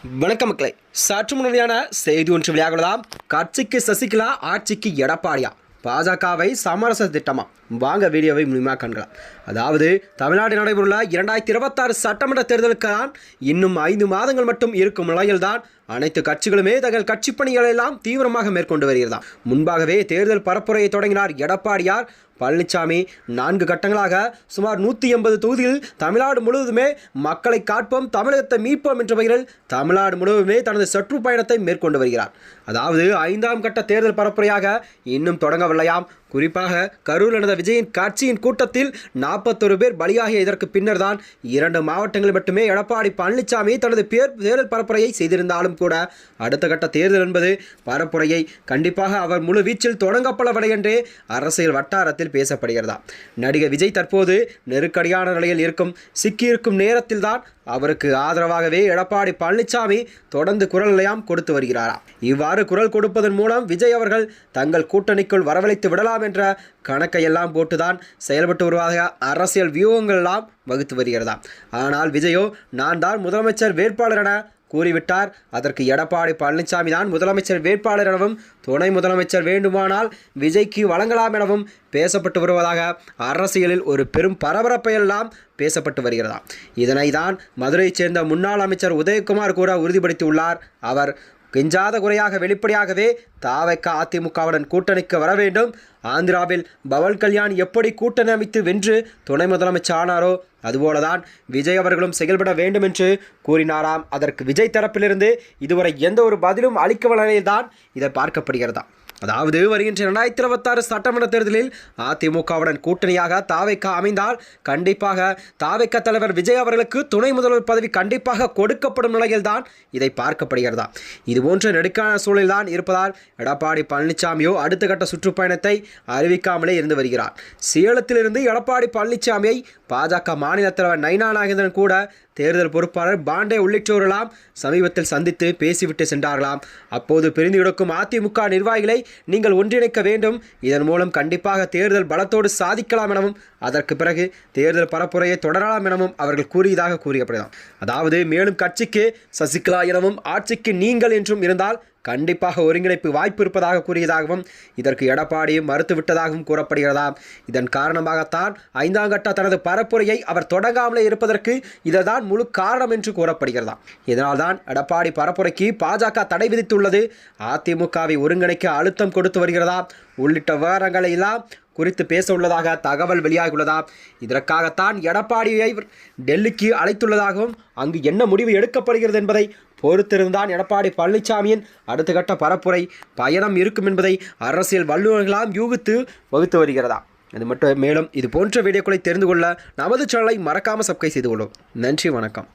வணக்கம் மக்களே, சற்று முன்னணியான செய்தி ஒன்று வெளியாகலாம். கட்சிக்கு சசிகலா, ஆட்சிக்கு எடப்பாடியா? பாஜகவை சமரச திட்டமா? வாங்க வீடியோவை முழுமையாக காண்கலாம். அதாவது தமிழ்நாட்டில் நடைபெறுள்ள 2026 சட்டமன்ற தேர்தலுக்கான இன்னும் 5 மாதங்கள் மட்டும் இருக்கும் நிலையில்தான் அனைத்து கட்சிகளுமே தங்கள் கட்சி பணிகளை எல்லாம் தீவிரமாக மேற்கொண்டு வருகிறதா. முன்பாகவே தேர்தல் பரப்புரையை தொடங்கினார் எடப்பாடியார் பழனிசாமி. 4 கட்டங்களாக சுமார் 180 தொகுதியில் தமிழ்நாடு முழுவதுமே மக்களை காட்போம், தமிழகத்தை மீட்போம் என்ற வகையில் தமிழ்நாடு முழுவதுமே தனது சுற்றுப்பயணத்தை மேற்கொண்டு வருகிறார். அதாவது 5ஆம் கட்ட தேர்தல் பரப்புரையாக இன்னும் தொடங்கவில்லையாம். குறிப்பாக கரூர் நடந்த விஜயின் கட்சியின் கூட்டத்தில் 41 பேர் பலியாகிய இதற்கு பின்னர் தான் 2 மாவட்டங்களில் மட்டுமே எடப்பாடி பழனிசாமி தனது தேர்தல் பரப்புரையை செய்திருந்தாலும் கூட அடுத்த கட்ட தேர்தல் என்பது பரப்புரையை கண்டிப்பாக அவர் முழு வீச்சில் தொடங்கப்படவில்லை என்றே அரசியல் வட்டாரத்தில் பேசப்படுகிறதா. நடிகர் விஜய் தற்போது நெருக்கடியான நிலையில் சிக்கியிருக்கும் நேரத்தில் தான் அவருக்கு ஆதரவாகவே எடப்பாடி பழனிசாமி தொடர்ந்து குரல் நிலையம் கொடுத்து வருகிறாரா. இவ்வாறு குரல் கொடுப்பதன் மூலம் விஜய் அவர்கள் தங்கள் கூட்டணிக்குள் வரவழைத்து விடலாம் என்ற கணக்கையெல்லாம் போட்டுதான் செயல்பட்டு வருவதாக அரசியல் வியூகங்கள் எல்லாம் வகுத்து வருகிறதா. ஆனால் விஜயோ நான் தான் முதலமைச்சர் வேட்பாளர் என கூறிவிட்டார். அதற்கு எடப்பாடி பழனிசாமி தான் முதலமைச்சர் வேட்பாளர் எனவும் துணை முதலமைச்சர் வேண்டுமானால் விஜய்க்கு வழங்கலாம் எனவும் பேசப்பட்டு வருவதாக அரசியலில் ஒரு பெரும் பரபரப்பையெல்லாம் பேசப்பட்டு வருகிறதா. இதனை தான் மதுரையைச் சேர்ந்த முன்னாள் அமைச்சர் உதயகுமார் கூட உறுதிப்படுத்தியுள்ளார். அவர் கெஞ்சாத குறையாக வெளிப்படையாகவே தாவைக்க அதிமுகவுடன் கூட்டணிக்கு வர வேண்டும். ஆந்திராவில் பவல் கல்யாண் எப்படி கூட்டணி அமைத்து வென்று துணை முதலமைச்சர் ஆனாரோ அதுபோலதான் விஜய் அவர்களும் செயல்பட வேண்டும் என்று கூறினாராம். அதற்கு விஜய் தரப்பிலிருந்து இதுவரை எந்த ஒரு பதிலும் அளிக்கவில்லைதான் இதை பார்க்கப்படுகிறதா. அதாவது வருகின்ற 2026 சட்டமன்ற தேர்தலில் அதிமுகவுடன் கூட்டணியாக தாவைக்க அமைந்தால் கண்டிப்பாக தாவைக்க தலைவர் விஜய் அவர்களுக்கு துணை முதல்வர் பதவி கண்டிப்பாக கொடுக்கப்படும் நிலையில்தான் இதை பார்க்கப்படுகிறதா. இதுபோன்ற நெருக்கான சூழலில்தான் இருப்பதால் எடப்பாடி பழனிசாமியோ அடுத்த கட்ட சுற்றுப்பயணத்தை அறிவிக்காமலே இருந்து வருகிறார். சேலத்திலிருந்து எடப்பாடி பழனிசாமியை பாஜக மாநில தலைவர் நைனா நாகேந்திரன் கூட தேர்தல் பொறுப்பாளர் பாண்டே உள்ளிட்டோரெல்லாம் சமீபத்தில் சந்தித்து பேசிவிட்டு சென்றார்களாம். அப்போது பிரிந்து கிடக்கும் அதிமுக நிர்வாகிகளை நீங்கள் ஒன்றிணைக்க வேண்டும், இதன் மூலம் கண்டிப்பாக தேர்தல் பலத்தோடு சாதிக்கலாம் எனவும் அதற்கு பிறகு தேர்தல் பரப்புரையை தொடரலாம் எனவும் அவர்கள் கூறியதாக கூறப்படுகிறார். அதாவது மேலும் கட்சிக்கு சசிகலா எனவும் ஆட்சிக்கு நீங்கள் என்றும் இருந்தால் கண்டிப்பாக ஒருங்கிணைப்பு வாய்ப்பு இருப்பதாக கூறியதாகவும் இதற்கு எடப்பாடியும் மறுத்துவிட்டதாகவும் கூறப்படுகிறதாம். இதன் காரணமாகத்தான் 5ஆம் கட்ட தனது பரப்புரையை அவர் தொடங்காமலே இருப்பதற்கு இதுதான் முழு காரணம் என்று கூறப்படுகிறதாம். இதனால்தான் எடப்பாடி பரப்புரைக்கு பாஜக தடை விதித்துள்ளது. அதிமுகவை ஒருங்கிணைக்க அழுத்தம் கொடுத்து வருகிறதா உள்ளிட்ட விவரங்களை எல்லாம் குறித்து பேச உள்ளதாக தகவல் வெளியாகியுள்ளதாம். இதற்காகத்தான் எடப்பாடியை டெல்லிக்கு அழைத்துள்ளதாகவும் அங்கு என்ன முடிவு எடுக்கப்படுகிறது என்பதை பொறுத்திருந்தான் எடப்பாடி பழனிசாமியின் அடுத்த கட்ட பரப்புரை பயணம் இருக்கும் என்பதை அரசியல் வல்லுநர்களாம் யூகித்து வகுத்து வருகிறதா. அது மட்டும் மேலும் இது போன்ற வீடியோக்களை தெரிந்து கொள்ள நமது சேனலை மறக்காமல் சப்ஸ்கிரைப் செய்து கொள்ளும். நன்றி, வணக்கம்.